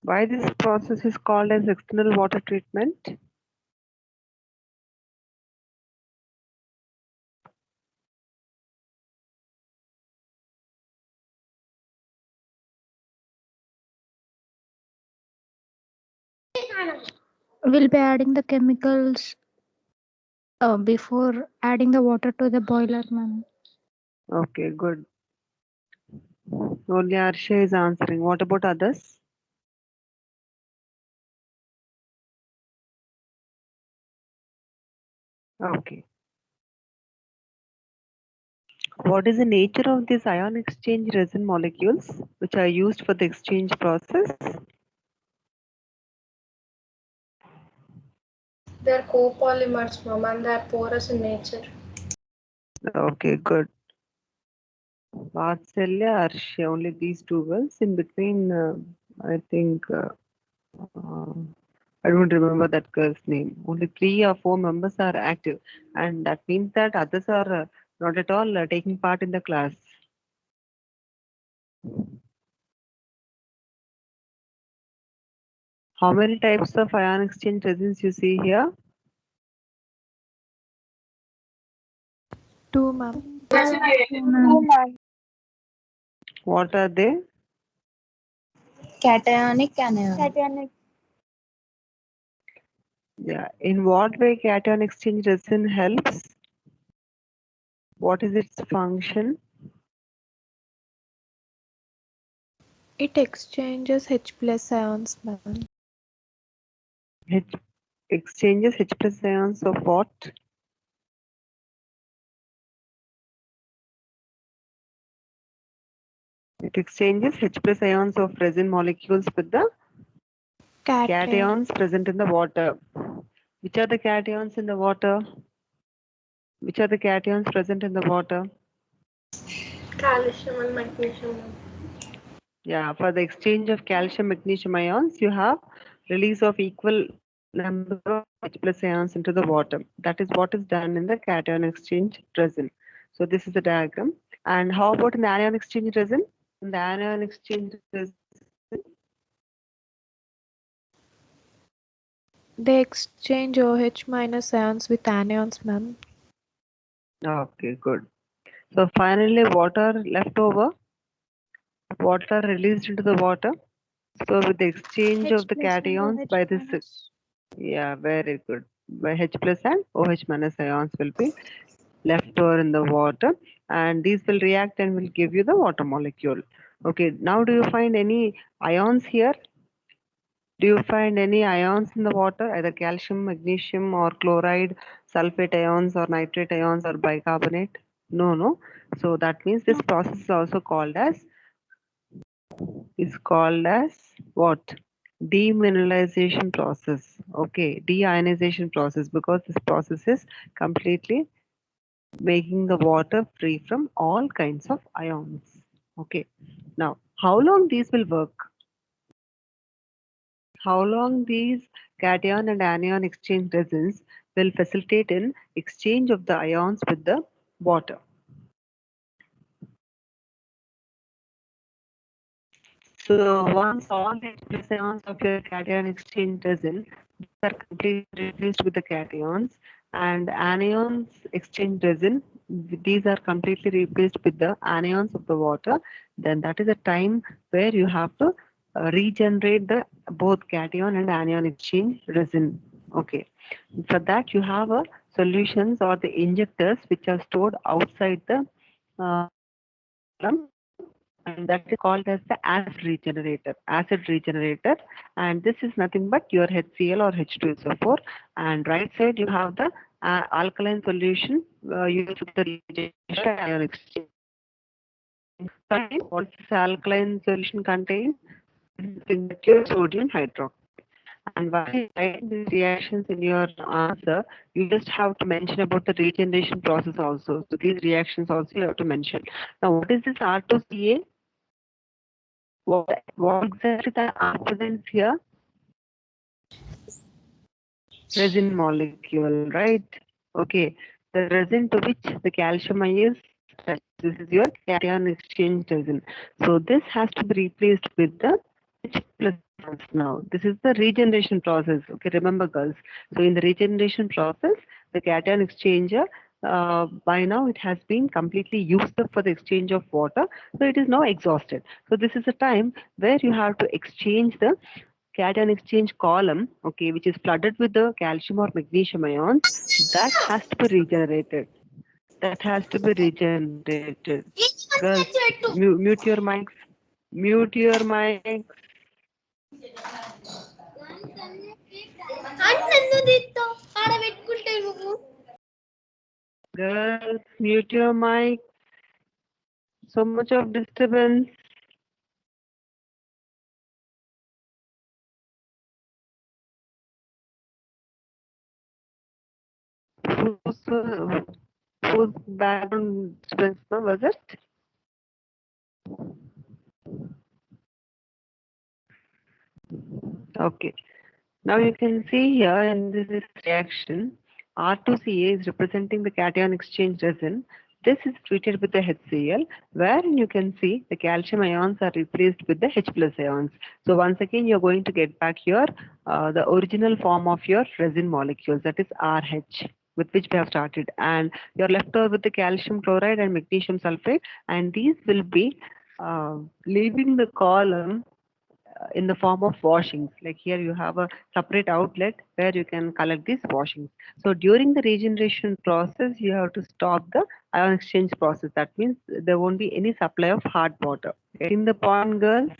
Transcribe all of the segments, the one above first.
Why this process is called as external water treatment? We'll be adding the chemicals before adding the water to the boiler, ma'am. Okay, good. Only Arsha is answering. What about others? Okay. What is the nature of these ion exchange resin molecules which are used for the exchange process? They are copolymers, ma'am, and they are porous in nature. Okay, good. Vatsalya, Arsha, only these two girls. In between, I think, uh, I don't remember that girl's name. Only 3 or 4 members are active, and that means that others are not at all taking part in the class. How many types of ion exchange resins you see here? 2, ma'am. What are they? Cationic anion. Yeah. In what way cation exchange resin helps? What is its function? It exchanges H plus ions, ma'am. H exchanges H plus ions of what? It exchanges H plus ions of resin molecules with the Cation. cations present in the water. Which are the cations in the water? Which are the cations present in the water? Calcium and magnesium. Yeah, for the exchange of calcium magnesium ions, you have release of equal number of H plus ions into the water. That is what is done in the cation exchange resin. So this is the diagram. And how about in the anion exchange resin? In the anion exchange resin, They exchange OH minus ions with anions, ma'am. okay, good. So finally, water left over, water released into the water. So with the exchange of the cations by this, yeah, very good. By H plus and OH minus ions will be left over in the water, and these will react and will give you the water molecule. Okay, now do you find any ions here? Do you find any ions in the water, either calcium, magnesium, or chloride, sulfate ions, or nitrate ions, or bicarbonate? No, no. So that means this process is also called as what? Demineralization process. Okay, deionization process, because this process is completely making the water free from all kinds of ions. Okay, now how long these will work? How long these cation and anion exchange resins will facilitate in exchange of the ions with the water? So once all the H plus ions of your cation exchange resin are completely replaced with the cations, and anions exchange resin, these are completely replaced with the anions of the water, then that is a time where you have to regenerate the both cation and anion exchange resin. Okay, for that you have a solutions or the injectors which are stored outside the column, and that is called as the acid regenerator, and this is nothing but your HCl or H2SO4, and right side you have the alkaline solution used for the regeneration ion exchange. What does this alkaline solution contain? Pure sodium hydroxide. And while you write these reactions in your answer, you just have to mention about the regeneration process also. So these reactions also you have to mention. Now, what is this R2CA? What exactly that represents here? Resin molecule, right? Okay, the resin to which the calcium ion is attached. This is your cation exchange resin. So this has to be replaced with the H plus Now, this is the regeneration process. Okay, remember, girls. So, in the regeneration process, the cation exchanger, by now it has been completely used up for the exchange of water. So, it is now exhausted. So, this is a time where you have to exchange the cation exchange column, okay, which is flooded with the calcium or magnesium ions. That has to be regenerated. That has to be regenerated. Girls, mute your mics. Mute your mics. Girls, mute your mic. So much of disturbance. Whose, whose background disturbance was it? Okay. Now you can see here in this reaction, R2CA is representing the cation exchange resin. This is treated with the HCl, wherein you can see the calcium ions are replaced with the H plus ions. So once again, you're going to get back your the original form of your resin molecules, that is RH, with which we have started. And you're left over with the calcium chloride and magnesium sulfate, and these will be leaving the column in the form of washings. Like here you have a separate outlet where you can collect these washings. So during the regeneration process, you have to stop the ion exchange process. That means there won't be any supply of hard water. Getting the point, girls?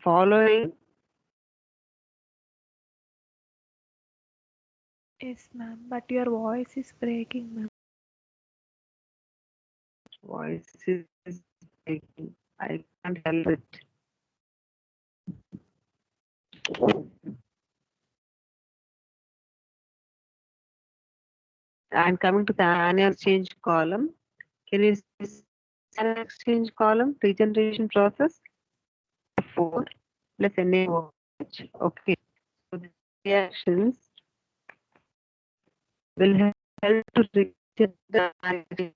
Following? Yes, ma'am. But your voice is breaking, ma'am. Voice is breaking. I can't help it. And coming to the anion exchange column, can you see anion exchange column regeneration process? 4 plus NaOH. Okay. So the reactions will help to reach the anion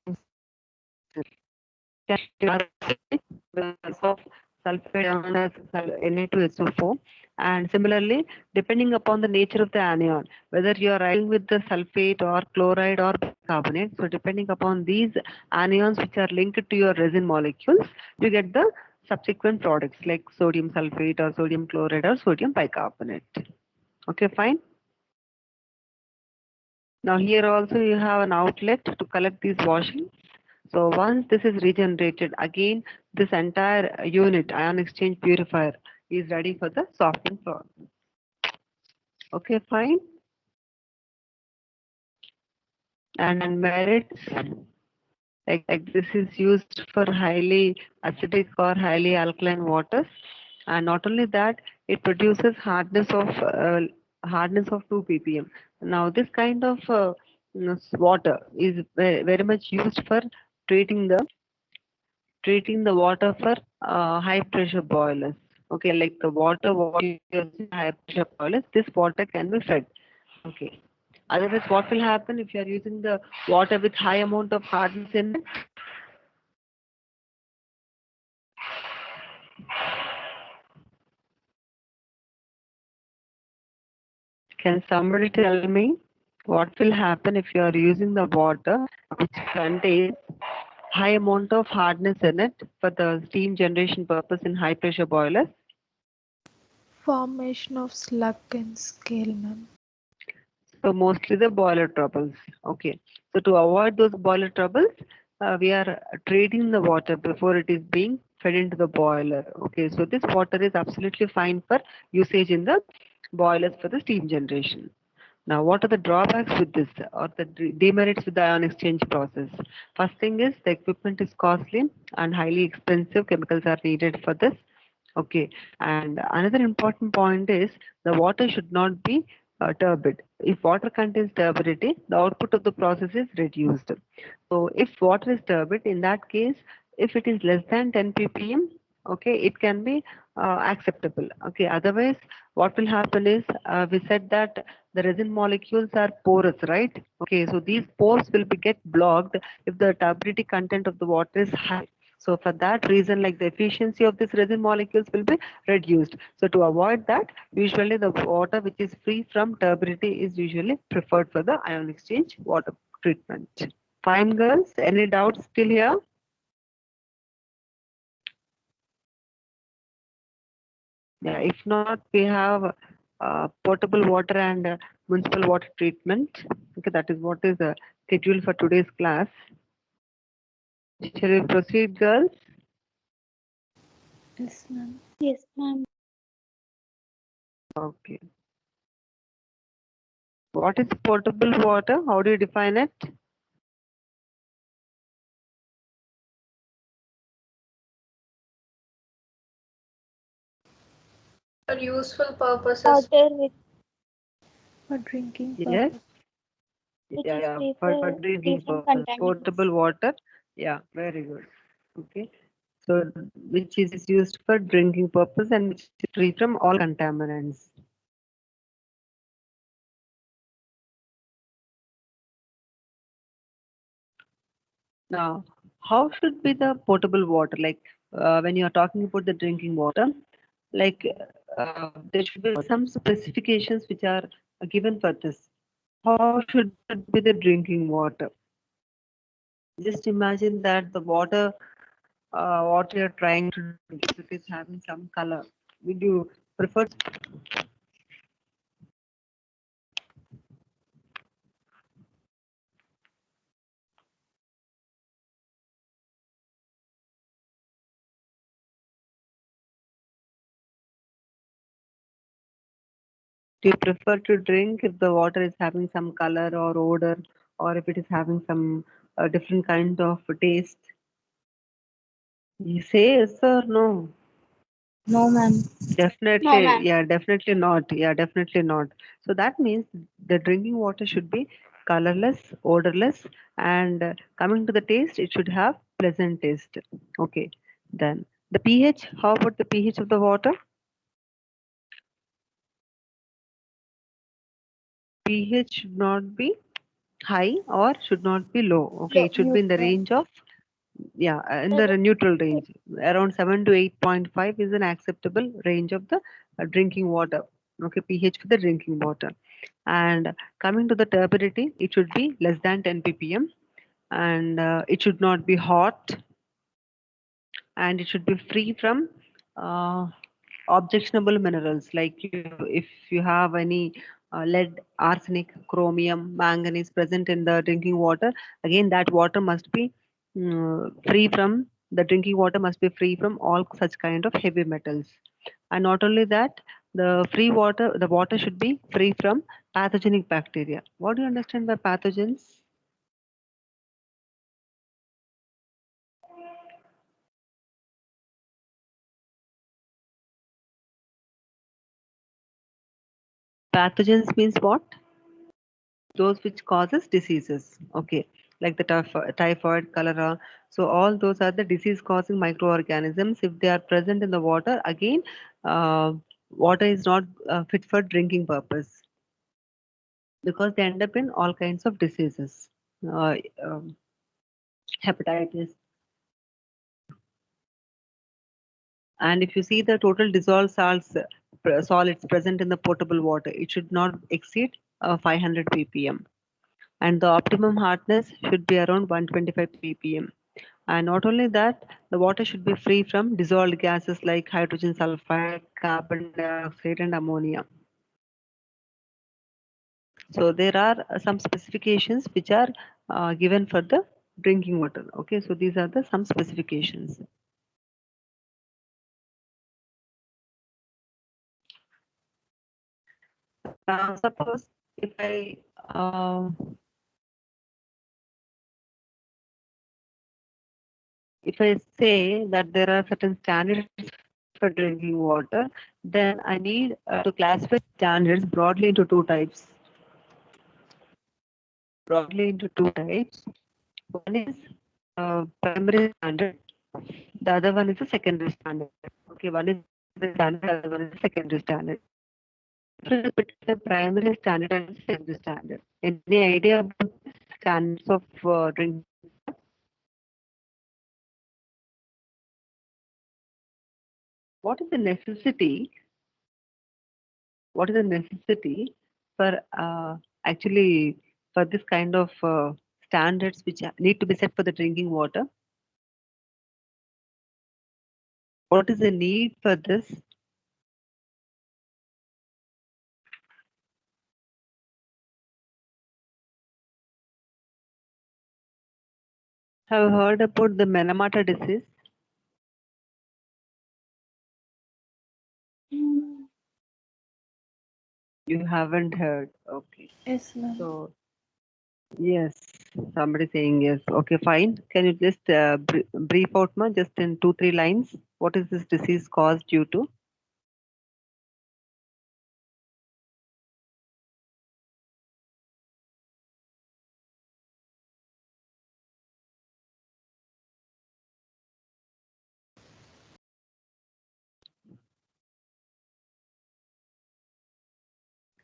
of sulfate ion as Na2SO4. And similarly, depending upon the nature of the anion, whether you are writing with the sulfate or chloride or carbonate, so depending upon these anions which are linked to your resin molecules, you get the subsequent products like sodium sulfate or sodium chloride or sodium bicarbonate. Okay, fine. Now here also you have an outlet to collect these washings. So once this is regenerated, again this entire unit, ion exchange purifier, is ready for the softening process. Okay, fine. And merits, like this is used for highly acidic or highly alkaline waters. And not only that, it produces hardness of 2 ppm. Now this kind of water is very much used for treating the water for high pressure boilers. Okay, like the water what you use in high pressure boilers, this water can be fed. Okay. Otherwise, what will happen if you are using the water with high amount of hardness in it? Can somebody tell me what will happen if you are using the water which contains high amount of hardness in it for the steam generation purpose in high pressure boilers? Formation of slug and scale, ma'am. So mostly the boiler troubles. Okay. So to avoid those boiler troubles, we are treating the water before it is being fed into the boiler. Okay. So this water is absolutely fine for usage in the boilers for the steam generation. Now, what are the drawbacks with this or the demerits with the ion exchange process? First thing is the equipment is costly and highly expensive. Chemicals are needed for this. Okay. And another important point is the water should not be turbid. If water contains turbidity, the output of the process is reduced. So if water is turbid, in that case, if it is less than 10 ppm, okay, it can be acceptable. Okay. Otherwise, what will happen is we said that the resin molecules are porous, right? Okay. So these pores will be get blocked if the turbidity content of the water is high. So for that reason, like the efficiency of these resin molecules will be reduced. So to avoid that, usually the water which is free from turbidity is usually preferred for the ion exchange water treatment. Fine, girls. Any doubts still here? Yeah, if not, we have potable water and municipal water treatment. Okay, that is what is scheduled for today's class. Shall we proceed, girls? Yes, ma'am. Yes, ma'am. Okay. What is potable water? How do you define it? For useful purposes. Water with For drinking Yes. purpose. which Yeah, is yeah. free For free drinking from purpose. contaminants. Potable water. Yeah, very good. Okay. So which is used for drinking purpose and which is free from all contaminants. Now, how should be the potable water? Like when you are talking about the drinking water, like there should be some specifications which are given for this. How should be the drinking water? Just imagine that the water, what you're trying to drink, if it is having some color, would you prefer to drink if the water is having some color or odor, or if it is having some different kind of taste? You say yes or no? No, ma'am. No, Definitely, ma'am. yeah, definitely not. Yeah, definitely not. So that means the drinking water should be colorless, odorless, and coming to the taste, it should have pleasant taste. Okay, then the pH. How about the pH of the water? pH should not be high or should not be low. Okay, Low, it should be in the neutral. range of, yeah, in the Seven. neutral range. Around 7 to 8.5 is an acceptable range of the drinking water. Okay, pH for the drinking water. And coming to the turbidity, it should be less than 10 ppm, and it should not be hot, and it should be free from uh, objectionable minerals. Like if you have any lead, arsenic, chromium, manganese present in the drinking water, again that water must be free from, the drinking water must be free from all such kind of heavy metals. And not only that, the water should be free from pathogenic bacteria. What do you understand by pathogens? Pathogens means what? Those which causes diseases. Okay, like the typhoid, cholera. So all those are the disease causing microorganisms. If they are present in the water, again, water is not fit for drinking purpose, because they end up in all kinds of diseases, uh, um, hepatitis. And if you see the total dissolved solids present in the potable water, it should not exceed 500 ppm, and the optimum hardness should be around 125 ppm. And not only that, the water should be free from dissolved gases like hydrogen sulfide, carbon dioxide, and ammonia. So there are some specifications which are given for the drinking water. Okay, so these are the some specifications. Now, suppose if I say that there are certain standards for drinking water, then I need to classify standards broadly into two types. One is primary standard, the other one is a secondary standard. Okay, one is the standard, the other one is the secondary standard. Difference between the primary standard and the secondary standard. Any idea about the standards of drinking? what is the necessity? What is the necessity for actually for this kind of standards which need to be set for the drinking water? What is the need for this? Have you heard about the Manamata disease? Mm, You haven't heard. Okay. yes, ma'am. So, yes, somebody saying yes. Okay, fine. Can you just brief out, ma, just in 2, 3 lines? What is this disease caused due to?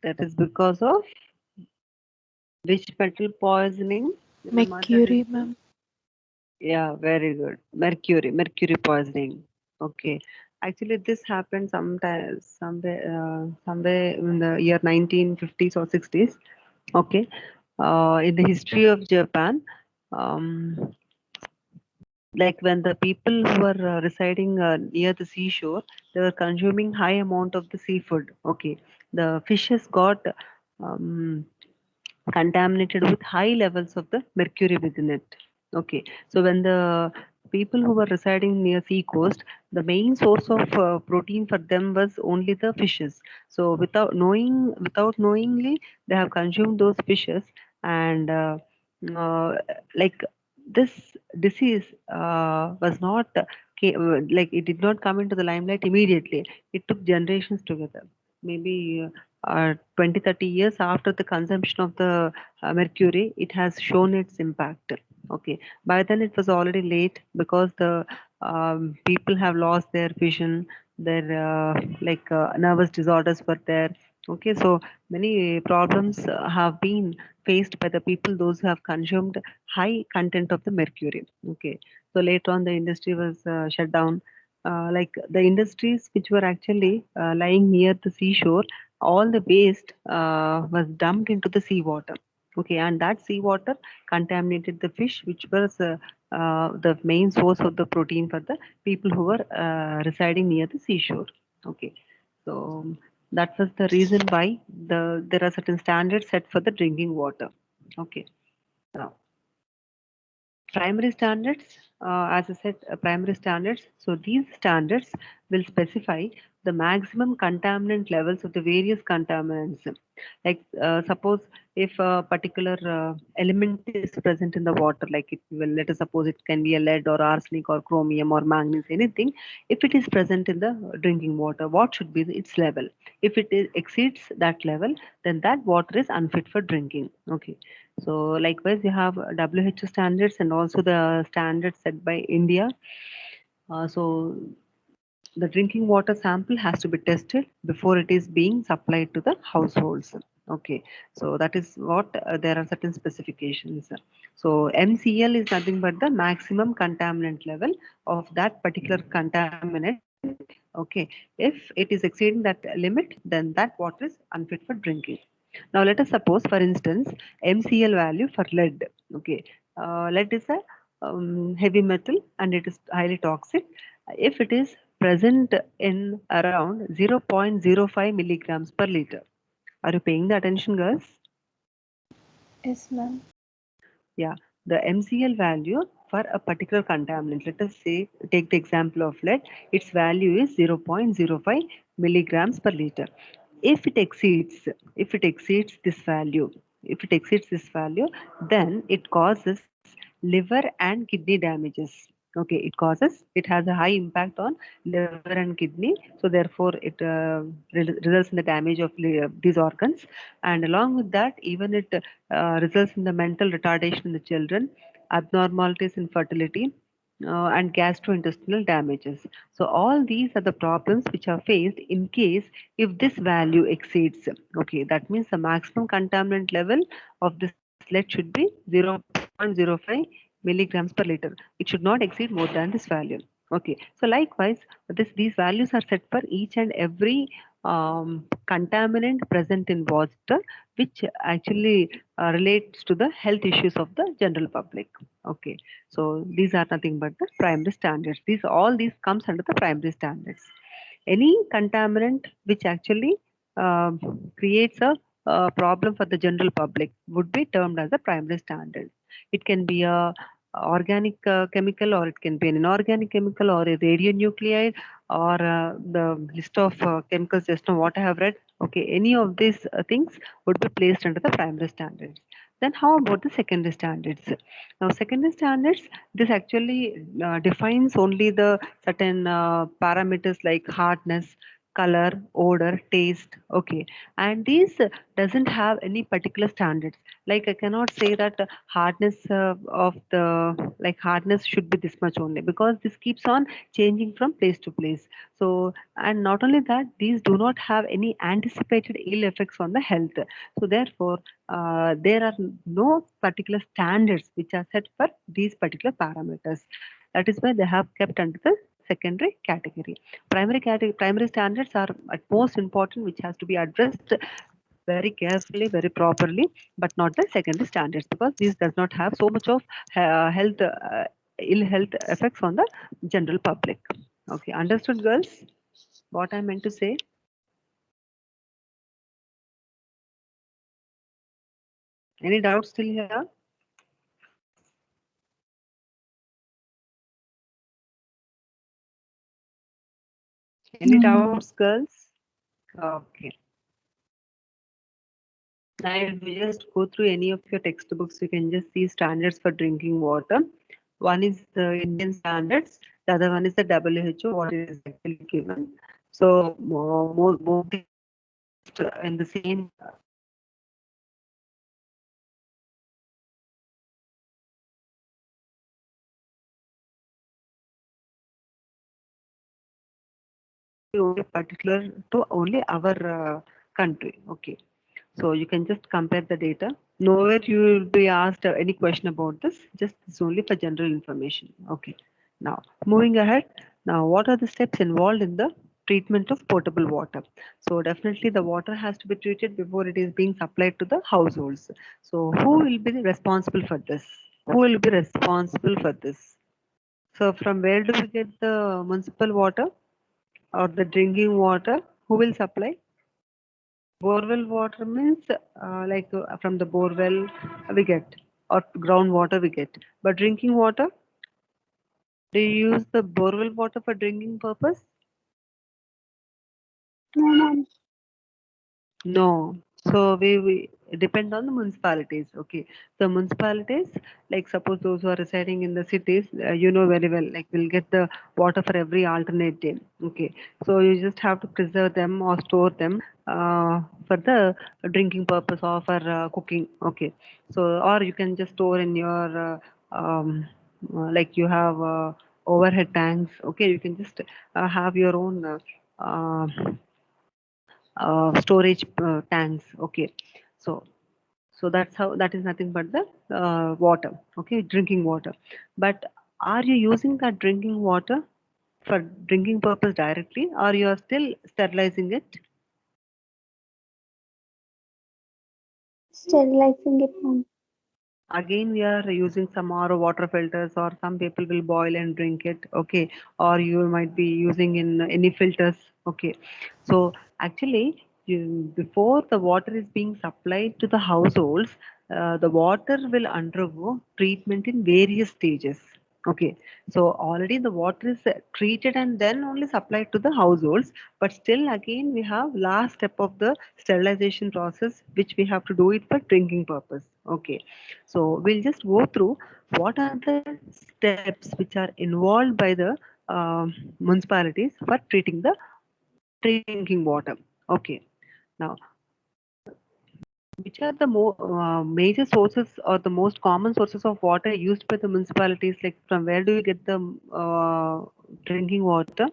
That is because of which metal poisoning? Manamata Mercury, disease? ma'am. Yeah, very good. Mercury poisoning. Okay. Actually, this happened somewhere in the year 1950s or 60s. Okay. In the history of Japan, um, like when the people who were residing near the seashore, they were consuming high amount of the seafood. Okay. The fishes got um, contaminated with high levels of the mercury within it. Okay, so when the people who were residing near sea coast, the main source of protein for them was only the fishes. So without knowingly, they have consumed those fishes, and like this disease was not like it did not come into the limelight immediately. It took generations together. Maybe 20, 30 years after the consumption of the mercury, it has shown its impact. Okay, by then it was already late because the people have lost their vision, their nervous disorders were there. Okay, so many problems have been faced by the people, those who have consumed high content of the mercury. Okay, so later on the industry was shut down. Like the industries which were actually lying near the seashore, all the waste was dumped into the seawater. Okay, and that seawater contaminated the fish, which was the main source of the protein for the people who were residing near the seashore. Okay, so that was the reason why there are certain standards set for the drinking water. Okay, now primary standards, as I said, primary standards. So these standards will specify the maximum contaminant levels of the various contaminants. Like suppose if a particular element is present in the water, like it will, let us suppose it can be a lead or arsenic or chromium or manganese, anything. If it is present in the drinking water, what should be its level? If it exceeds that level, then that water is unfit for drinking. Okay, so likewise, you have WHO standards and also the standards set by India. So the drinking water sample has to be tested before it is being supplied to the households. Okay, so that is what there are certain specifications. So MCL is nothing but the maximum contaminant level of that particular contaminant. Okay, if it is exceeding that limit, then that water is unfit for drinking. Now let us suppose, for instance, MCL value for lead. Okay, lead is a heavy metal and it is highly toxic. If it is present in around 0.05 milligrams per liter. Are you paying the attention, girls? Yes, ma'am. Yeah, the MCL value for a particular contaminant. Let us say, take the example of lead. Its value is 0.05 milligrams per liter. If it exceeds, if it exceeds this value, if it exceeds this value, then it causes liver and kidney damages. Okay, it has a high impact on liver and kidney. So therefore, it results in the damage of these organs, and along with that, even it results in the mental retardation in the children, abnormalities in fertility, and gastrointestinal damages. So all these are the problems which are faced in case if this value exceeds. Okay, that means the maximum contaminant level of this lead should be 0.05 milligrams per liter. It should not exceed more than this value. Okay, so likewise, these values are set for each and every contaminant present in water, which actually relates to the health issues of the general public. Okay, so these are nothing but the primary standards. All these comes under the primary standards. Any contaminant which actually creates a problem for the general public would be termed as a primary standard. It can be a organic chemical, or it can be an inorganic chemical, or a radionuclide, or the list of chemicals just now what I have read. Okay, any of these things would be placed under the primary standards. Then how about the secondary standards? Now secondary standards, this actually defines only the certain parameters like hardness, color, odor, taste. Okay, and these doesn't have any particular standards. Like I cannot say that hardness of the like hardness should be this much only, because this keeps on changing from place to place. So, and not only that, these do not have any anticipated ill effects on the health. So therefore there are no particular standards which are set for these particular parameters. That is why they have kept under the secondary category. Primary standards are at most important, which has to be addressed very carefully, very properly, but not the secondary standards, because this does not have so much of health ill health effects on the general public. Okay, understood, girls? What I meant to say. Any doubts still here? Any No, ma'am. doubts, girls? Okay. Now, if you just go through any of your textbooks, you can just see standards for drinking water. One is the Indian standards, the other one is the WHO, what it is actually given. So, both in the same only particular to only our country. Okay. So you can just compare the data. Nowhere you will be asked any question about this. Just it's only for general information. Okay. Now moving ahead. Now what are the steps involved in the treatment of potable water? So definitely the water has to be treated before it is being supplied to the households. So who will be responsible for this? Who will be responsible for this? So from where do we get the municipal water or the drinking water? Who will supply? Borewell water means like from the borewell we get, or groundwater we get. But drinking water, do you use the borewell water for drinking purpose? No, ma'am. No. So we depend on the municipalities. Okay. So municipalities, like suppose those who are residing in the cities, you know very well, like we'll get the water for every alternate day. Okay. So you just have to preserve them or store them for the drinking purpose or for cooking. Okay. So or you can just store in your like you have overhead tanks. Okay. You can just have your own. Storage tanks. Okay, so that's how, that is nothing but the water. Okay, drinking water. But are you using that drinking water for drinking purpose directly, or you are still sterilizing it? Sterilizing it, ma'am. Again we are using some RO water filters, or some people will boil and drink it. Okay, or you might be using in any filters. Okay, so actually before the water is being supplied to the households, the water will undergo treatment in various stages. Okay, so already the water is treated and then only supplied to the households, but still again we have last step of the sterilization process, which we have to do it for drinking purpose. Okay, so we'll just go through what are the steps which are involved by the municipalities for treating the drinking water. Okay, now which are the major sources or the most common sources of water used by the municipalities? Like from where do you get the drinking water?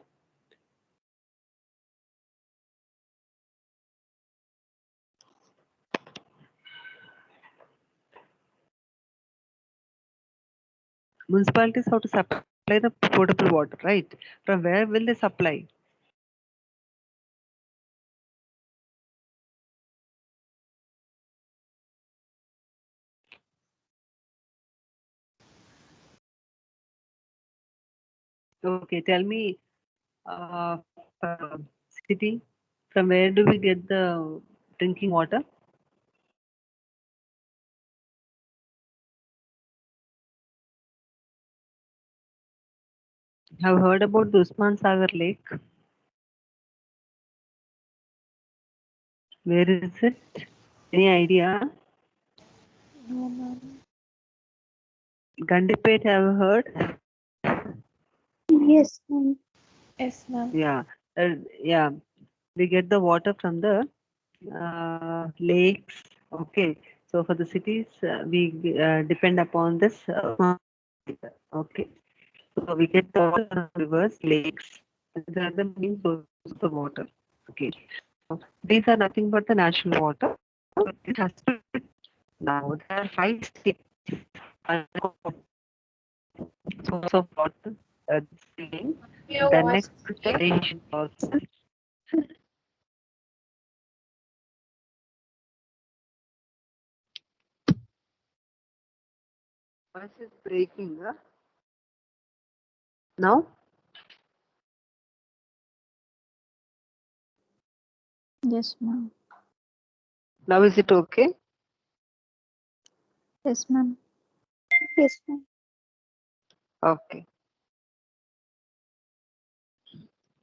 Municipalities have to supply supply the potable water, right? From where will they supply? Okay, tell me, city, from where do we get the drinking water? Have heard about the Usman Sagar Lake? Where is it? Any idea? No, ma'am. Gandipet, have heard? Yes, ma'am. Yes, ma'am. Yeah, yeah. We get the water from the lakes. Okay, so for the cities, we depend upon this. Okay, so we get the water from rivers, lakes. These are the main sources of the water. Okay, so these are nothing but the natural water. It has to now there are five states source of water. Screening. Your The voice next is breaking. separation process. Voice is breaking. Now, Yes, ma'am. now is it okay? Yes, ma'am. Yes, ma'am. Okay.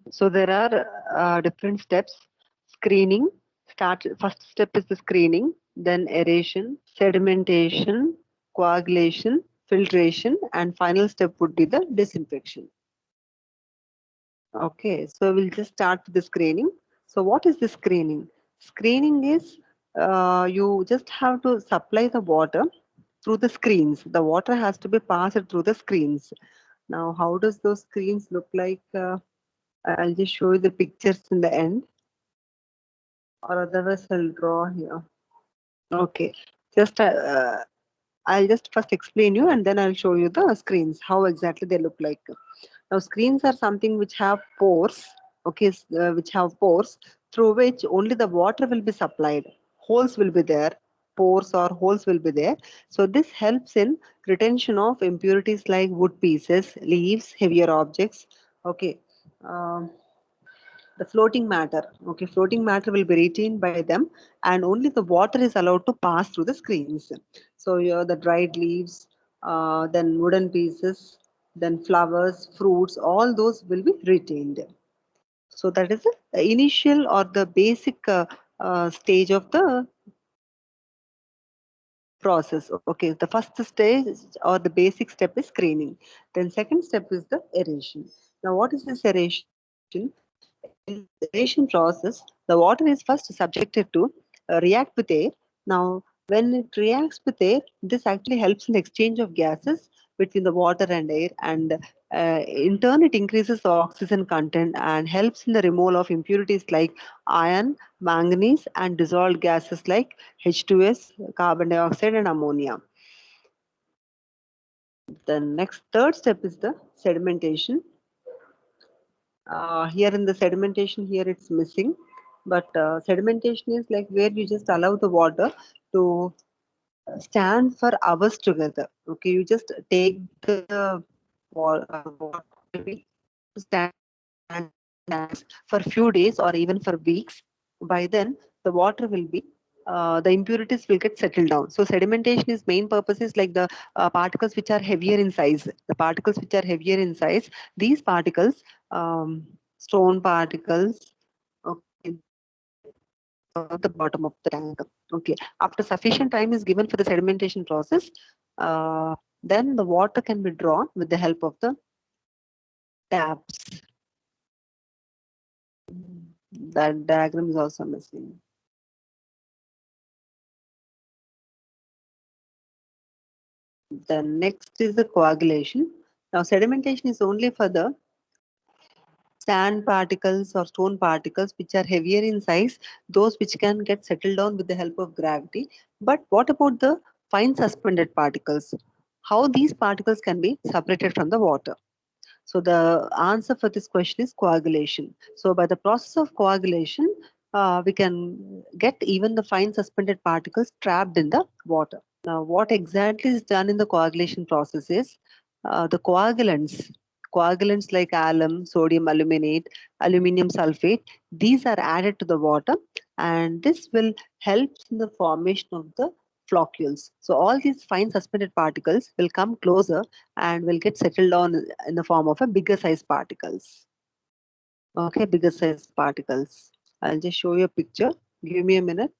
So there are different steps. Screening. First step is the screening, then aeration, sedimentation, coagulation, filtration, and final step would be the disinfection. Okay, so we'll just start with the screening. So what is the screening? Screening is you just have to supply the water through the screens. The water has to be passed through the screens. Now, how does those screens look like? I'll just show you the pictures in the end, or otherwise I'll draw here. Okay, just I'll just first explain you, and then I'll show you the screens, how exactly they look like. Now, screens are something which have pores, okay, which have pores through which only the water will be supplied. Holes will be there, pores or holes will be there. So this helps in retention of impurities like wood pieces, leaves, heavier objects. Okay. Um, the floating matter, okay, floating matter will be retained by them, and only the water is allowed to pass through the screens. So here the dried leaves, then wooden pieces, then flowers, fruits, all those will be retained. So that is the initial or the basic stage of the process. Okay, the first stage or the basic step is screening. Then second step is the aeration. Now what is this aeration? In the aeration process, the water is first subjected to react with air. Now, when it reacts with air, this actually helps in the exchange of gases between the water and air, and in turn, it increases the oxygen content and helps in the removal of impurities like iron, manganese, and dissolved gases like H2S, carbon dioxide, and ammonia. The next third step is the sedimentation. Here in the sedimentation, here it's missing, but sedimentation is like where you just allow the water to stand for hours together. Okay, you just take the water maybe stand for a few days or even for weeks. By then the water will be the impurities will get settled down. So sedimentation is main purpose is like the particles which are heavier in size. The particles which are heavier in size, these particles, stone particles, okay, at the bottom of the tank. Okay, after sufficient time is given for the sedimentation process, uh, then the water can be drawn with the help of the taps. That diagram is also missing. The next is the coagulation. Now, sedimentation is only for the sand particles or stone particles which are heavier in size, those which can get settled down with the help of gravity. But what about the fine suspended particles? How these particles can be separated from the water? So the answer for this question is coagulation. So by the process of coagulation, we can get even the fine suspended particles trapped in the water. Now, what exactly is done in the coagulation process is the coagulants like alum, sodium aluminate, aluminium sulfate, these are added to the water, and this will help in the formation of the floccules. So all these fine suspended particles will come closer and will get settled down in the form of a bigger size particles. Okay, bigger size particles. I'll just show you a picture. Give me a minute.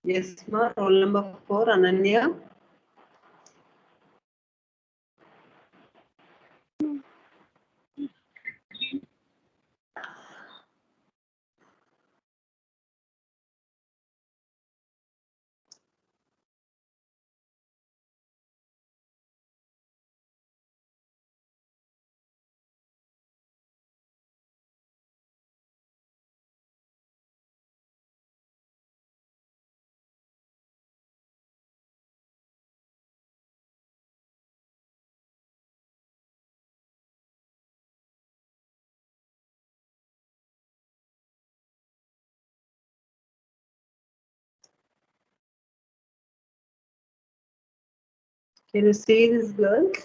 Yes, ma. Roll number 4, Ananya. Can you see this, girls?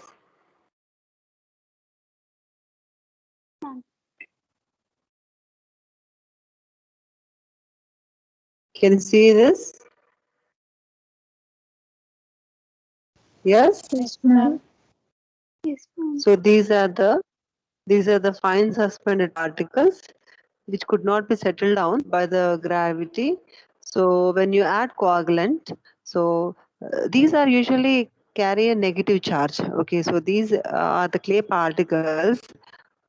Ma'am. Can you see this? Yes. Yes, ma'am. Yes, ma'am. So these are the fine suspended particles which could not be settled down by the gravity. So when you add coagulant, so these are usually carry a negative charge. Okay, so these are the clay particles.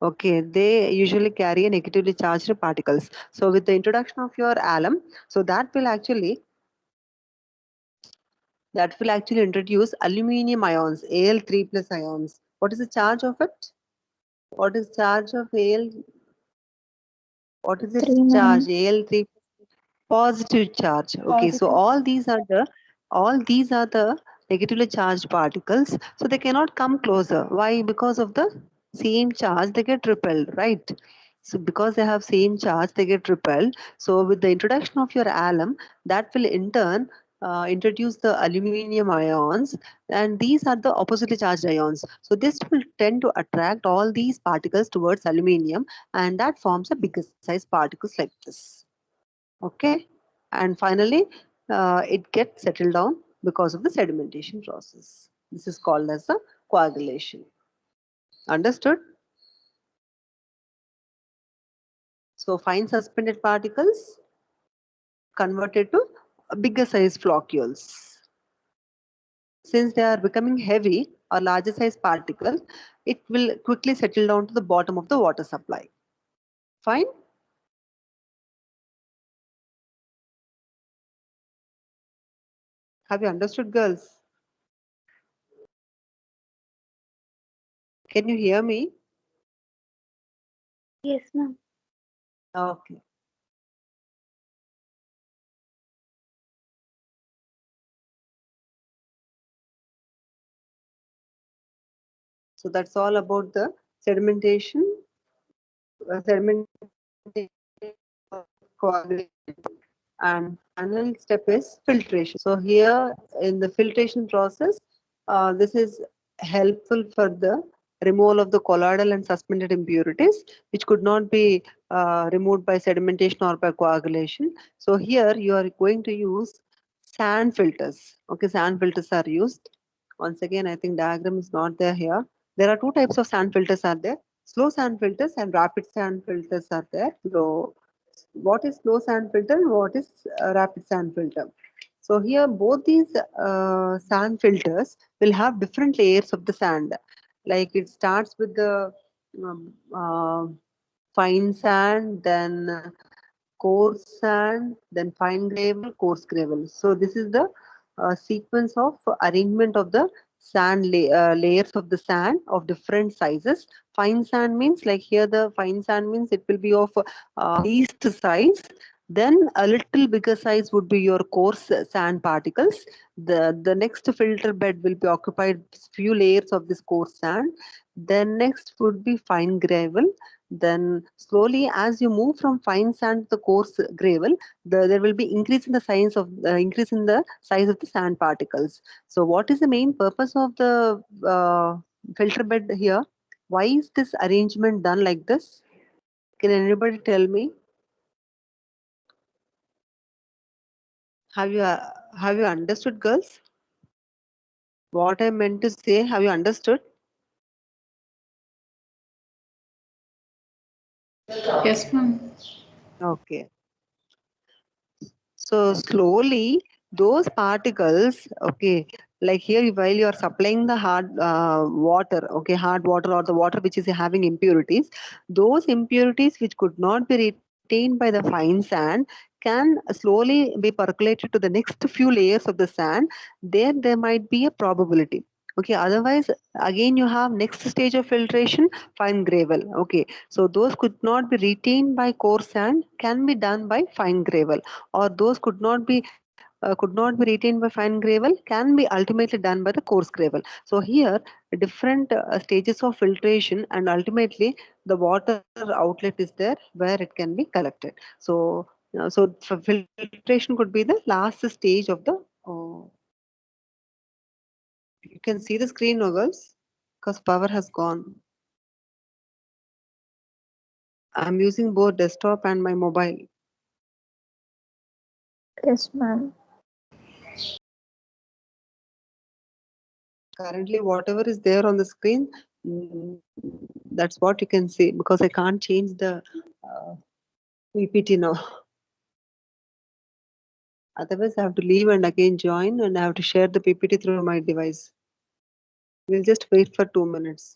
Okay, they usually carry a negatively charged particles. So with the introduction of your alum, so that will actually introduce aluminium ions, Al3 plus ions. What is the charge of it? What is charge of Al? What is its 3, charge? ma'am. Al3 positive charge. Okay, so Positive. all these are the negatively charged particles. So they cannot come closer. Why? Because of the same charge, they get repelled, right? So because they have same charge, they get repelled. So with the introduction of your alum, that will in turn introduce the aluminium ions, and these are the oppositely charged ions. So this will tend to attract all these particles towards aluminium, and that forms a bigger size particles like this. Okay. and finally it gets settled down because of the sedimentation process. This is called as the coagulation. Understood? So fine suspended particles converted to bigger size floccules. Since they are becoming heavy or larger size particles, it will quickly settle down to the bottom of the water supply. Fine? Have you understood, girls? Can you hear me? Yes, ma'am. Okay. So that's all about the sedimentation, sedimentation coagulation. And final step is filtration. So here in the filtration process, this is helpful for the removal of the colloidal and suspended impurities, which could not be removed by sedimentation or by coagulation. So here you are going to use sand filters. Okay, sand filters are used. Once again, I think diagram is not there here. There are two types of sand filters are there. Slow sand filters and rapid sand filters are there. So what is slow sand filter and what is rapid sand filter? So here both these sand filters will have different layers of the sand. Like it starts with the um, uh, fine sand, then coarse sand, then fine gravel, coarse gravel. So this is the sequence of arrangement of the layers of the sand of different sizes. Fine sand means like here the fine sand means it will be of least size. Then a little bigger size would be your coarse sand particles. The next filter bed will be occupied few layers of this coarse sand. Then next would be fine gravel. Then slowly, as you move from fine sand to the coarse gravel, there will be increase in the size of the sand particles. So, what is the main purpose of the filter bed here? Why is this arrangement done like this? Can anybody tell me? Have you understood, girls? What I meant to say, have you understood? Yes, ma'am. Okay. So slowly, those particles, okay, like here while you are supplying the hard water, okay, hard water or the water which is having impurities, those impurities which could not be retained by the fine sand can slowly be percolated to the next few layers of the sand. There might be a probability. Okay, otherwise, again you have next stage of filtration, fine gravel. Okay, so those could not be retained by coarse sand, can be done by fine gravel, or those could not be retained by fine gravel, can be ultimately done by the coarse gravel. So here different stages of filtration, and ultimately the water outlet is there where it can be collected. So filtration could be the last stage of the you can see the screen, no girls, because power has gone. I'm using both desktop and my mobile. Yes, ma'am. Currently whatever is there on the screen, mm, that's what you can see, because I can't change the uh, PPT now. Otherwise I have to leave and again join, and I have to share the PPT through my device. We'll just wait for 2 minutes.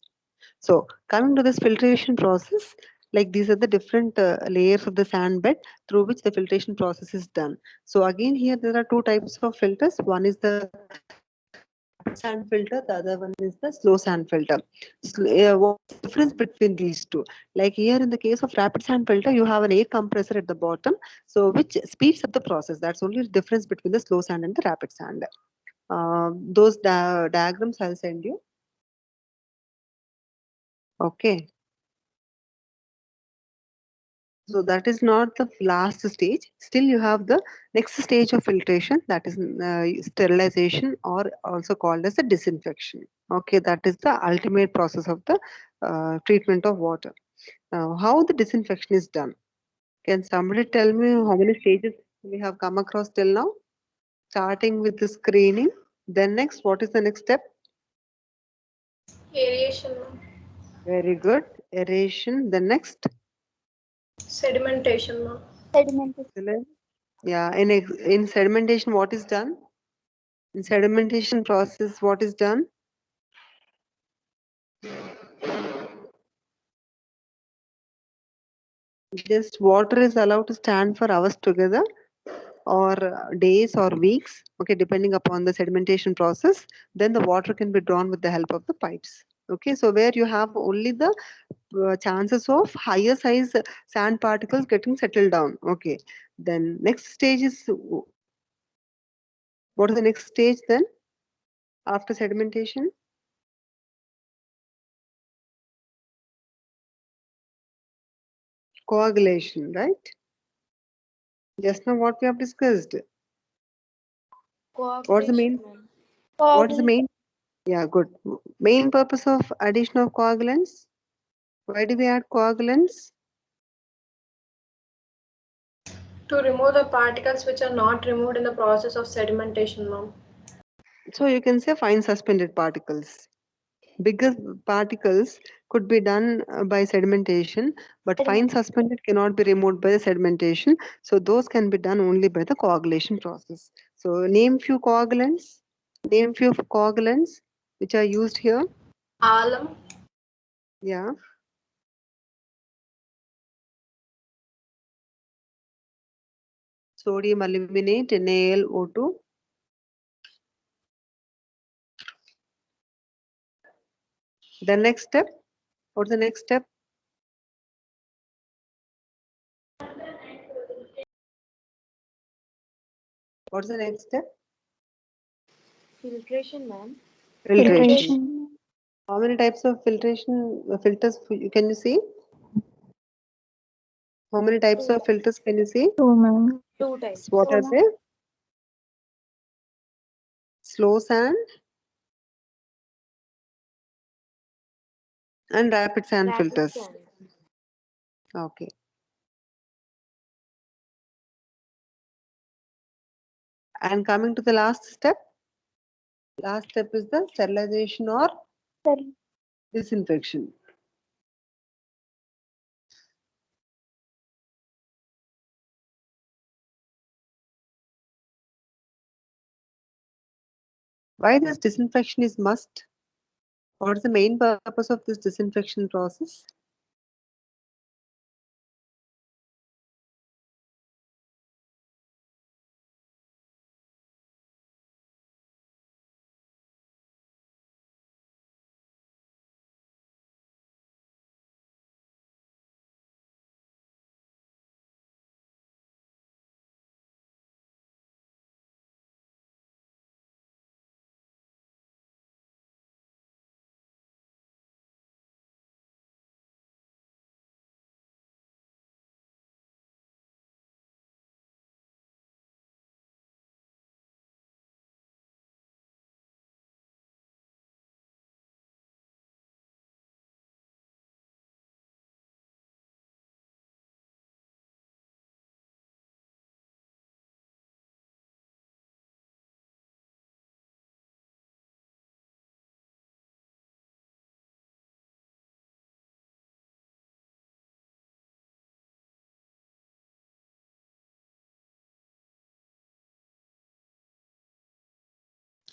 So coming to this filtration process, like these are the different layers of the sand bed through which the filtration process is done. So again here there are two types of filters. One is the rapid sand filter, the other one is the slow sand filter. What's the difference between these two? Like here in the case of rapid sand filter, you have an air compressor at the bottom, so which speeds up the process. That's only the difference between the slow sand and the rapid sand. Those diagrams I'll send you. Okay. So that is not the last stage. Still, you have the next stage of filtration, that is sterilization, or also called as the disinfection. Okay, that is the ultimate process of the treatment of water. Now, how the disinfection is done? Can somebody tell me how many stages? We have come across till now, starting with the screening. Then next, what is the next step? Aeration, ma'am. Very good. Aeration. The next. Sedimentation, ma'am. Sedimentation. Excellent. Yeah, in sedimentation, what is done? In sedimentation process, what is done? Just water is allowed to stand for hours together or days or weeks, okay, depending upon the sedimentation process. Then the water can be drawn with the help of the pipes. Okay, so where you have only the chances of higher size sand particles getting settled down. Okay, then next stage is, what is the next stage then after sedimentation? Coagulation, right? Just now what we have discussed. What's the main? What is the main? Yeah, good. Main purpose of addition of coagulants? Why do we add coagulants? To remove the particles which are not removed in the process of sedimentation, ma'am. So you can say fine suspended particles. Bigger particles could be done by sedimentation, but fine suspended cannot be removed by the sedimentation. So those can be done only by the coagulation process. So name few coagulants. Name few coagulants which are used here. Alum, Yeah. Sodium aluminate, NaLO2. The next step. What's the next step? What's the next step? Filtration, ma'am. Filtration. Filtration. How many types of filtration filters can you see? How many types of filters can you see? 2, ma'am. 2 types. What are they? Slow sand and rapid sand Rapid filters. sand. Okay. And coming to the last step. Last step is the sterilization or Sir- disinfection. Why this disinfection is must? What is the main purpose of this disinfection process?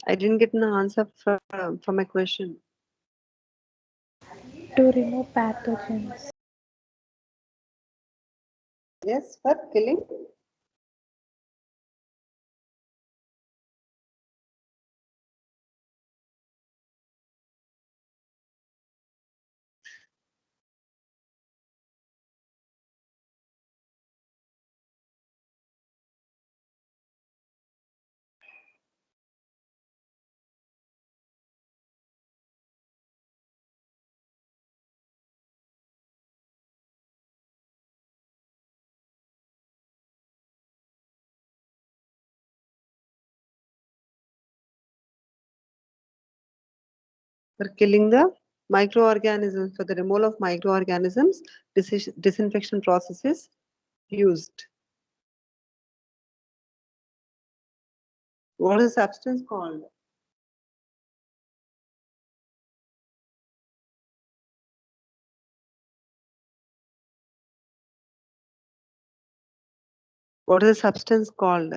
I didn't get an answer from my question. To remove pathogens. Yes, for killing. For killing the microorganisms, for the removal of microorganisms, disinfection process is used. What is the substance called? What is the substance called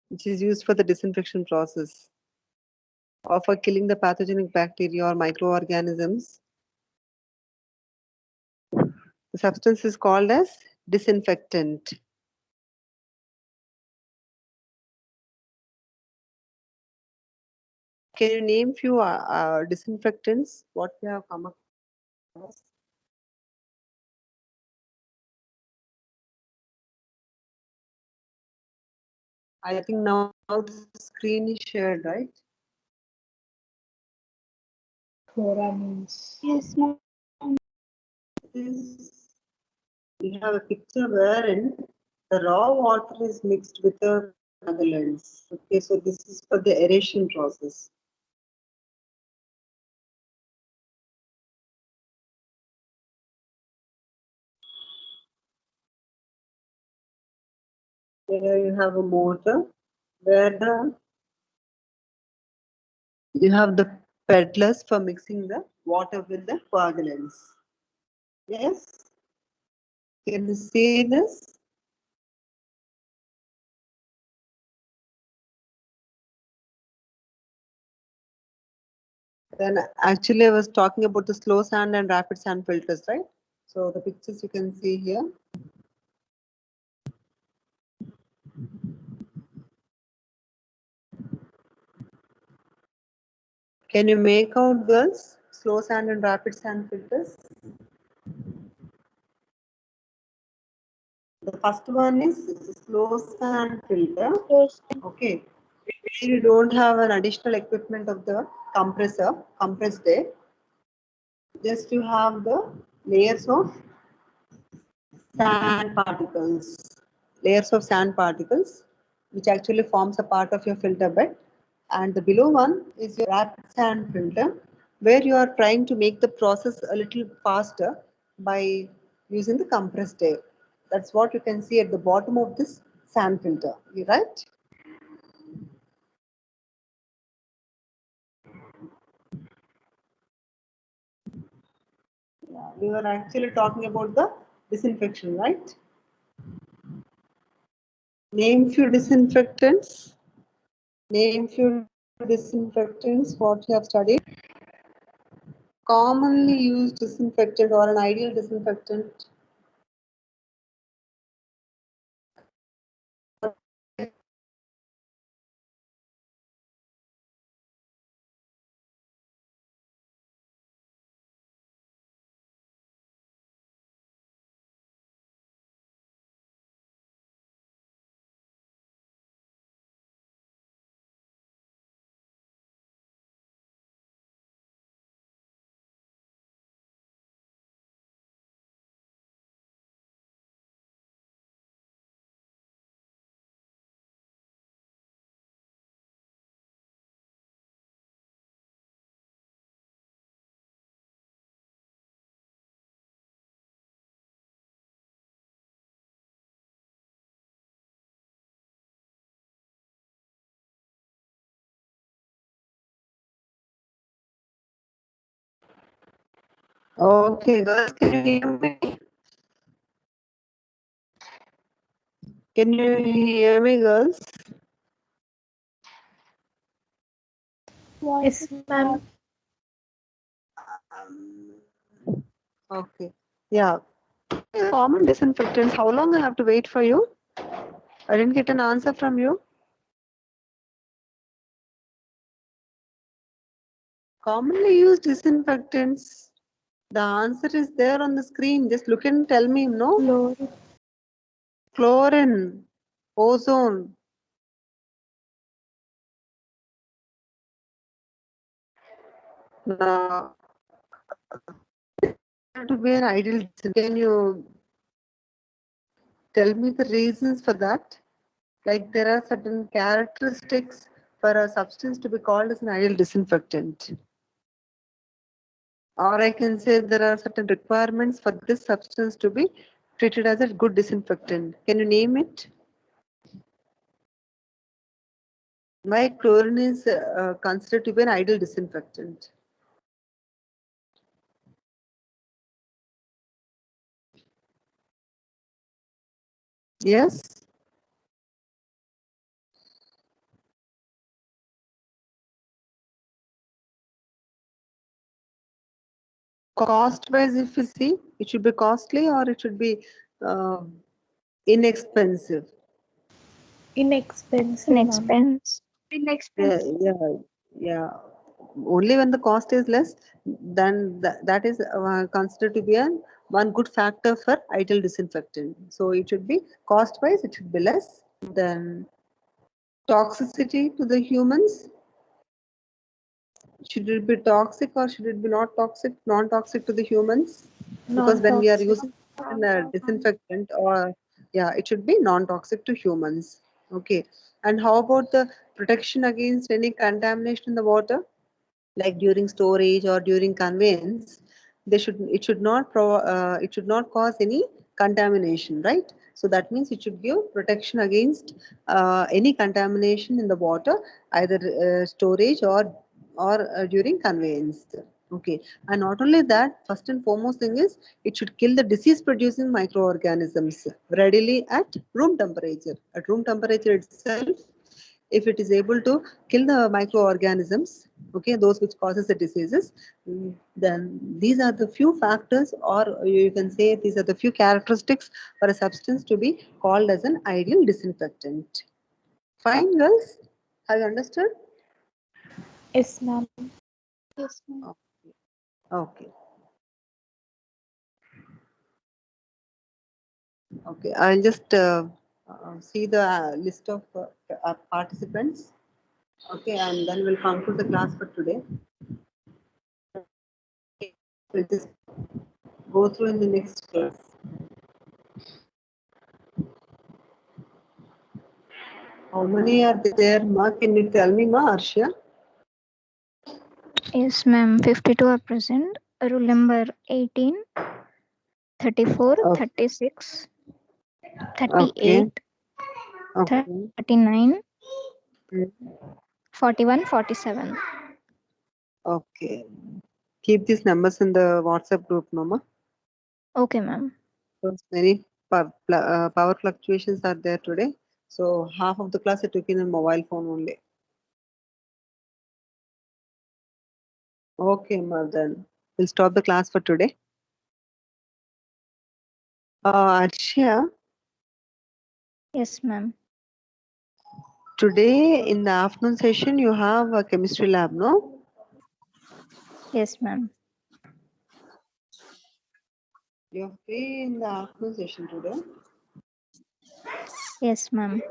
which is used for the disinfection process or for killing the pathogenic bacteria or microorganisms? The substance is called as disinfectant. Can you name few disinfectants? What we have come across? I think now the screen is shared, right? Yes, ma'am. This, we have a picture wherein the raw water is mixed with the coagulants. Okay, so this is for the aeration process. Here you have a motor where you have the peddlers for mixing the water with the coagulants. Yes? Can you see this? Then actually I was talking about the slow sand and rapid sand filters, right? So the pictures you can see here. Can you make out girls? Slow sand and rapid sand filters. The first one is slow sand filter. Yes. Okay. Where you don't have an additional equipment of the compressor, compressed air. Just you have the layers of sand particles. Layers of sand particles, which actually forms a part of your filter bed. And the below one is your rapid sand filter, where you are trying to make the process a little faster by using the compressed air. That's what you can see at the bottom of this sand filter. You right? Yeah, we were actually talking about the disinfection, right? Name few disinfectants. Name few disinfectants what you have studied. Commonly used disinfectant or an ideal disinfectant. Okay, girls, can you hear me? Can you hear me, girls? Yes, ma'am. Okay. Yeah. Common disinfectants. How long I have to wait for you? I didn't get an answer from you. Commonly used disinfectants. The answer is there on the screen. Just look and tell me, no? Chlorine. Chlorine, ozone. Now, to be an ideal disinfectant, can you tell me the reasons for that? Like there are certain characteristics for a substance to be called as an ideal disinfectant. Or I can say there are certain requirements for this substance to be treated as a good disinfectant. Can you name it? Why chlorine is considered to be an ideal disinfectant? Yes. Cost wise, if you see, it should be costly or it should be uh, inexpensive. Inexpensive, In ma'am. expense. In Yeah, expense. yeah. Only when the cost is less, then that is considered to be one good factor for ideal disinfectant. So it should be cost wise, it should be less. Then toxicity to the humans, should it be toxic or should it be not toxic, non-toxic to the humans? Because when we are Non-toxic. using a disinfectant, or yeah, it should be non-toxic to humans. Okay. And how about the protection against any contamination in the water? Like during storage or during conveyance, it should not cause any contamination, right? So that means it should give protection against any contamination in the water, either storage or during conveyance. Okay. And not only that, first and foremost thing is it should kill the disease producing microorganisms readily at room temperature. At room temperature itself, if it is able to kill the microorganisms, okay, those which causes the diseases, then these are the few factors, or you can say these are the few characteristics for a substance to be called as an ideal disinfectant. Fine, girls, have you understood? Yes, ma'am. Yes, ma'am. Okay. Okay, I'll just see the list of participants. Okay, and then we'll conclude the class for today. We'll just go through in the next class. How many are there, Ma? Can you tell me, Ma, Arshia? Yes, ma'am. 52 are present. Rule number 18, 34, Okay. 36, Okay. 38, Okay. 39, Mm. 41, 47. Okay. Keep these numbers in the WhatsApp group, Mama. Okay, ma'am. Because many power fluctuations are there today. So half of the class I took in a mobile phone only. Okay, Ma, then we'll stop the class for today. Arshia, Yes, ma'am. today in the afternoon session you have a chemistry lab, no? Yes, ma'am. You're free in the afternoon session today. Yes, ma'am.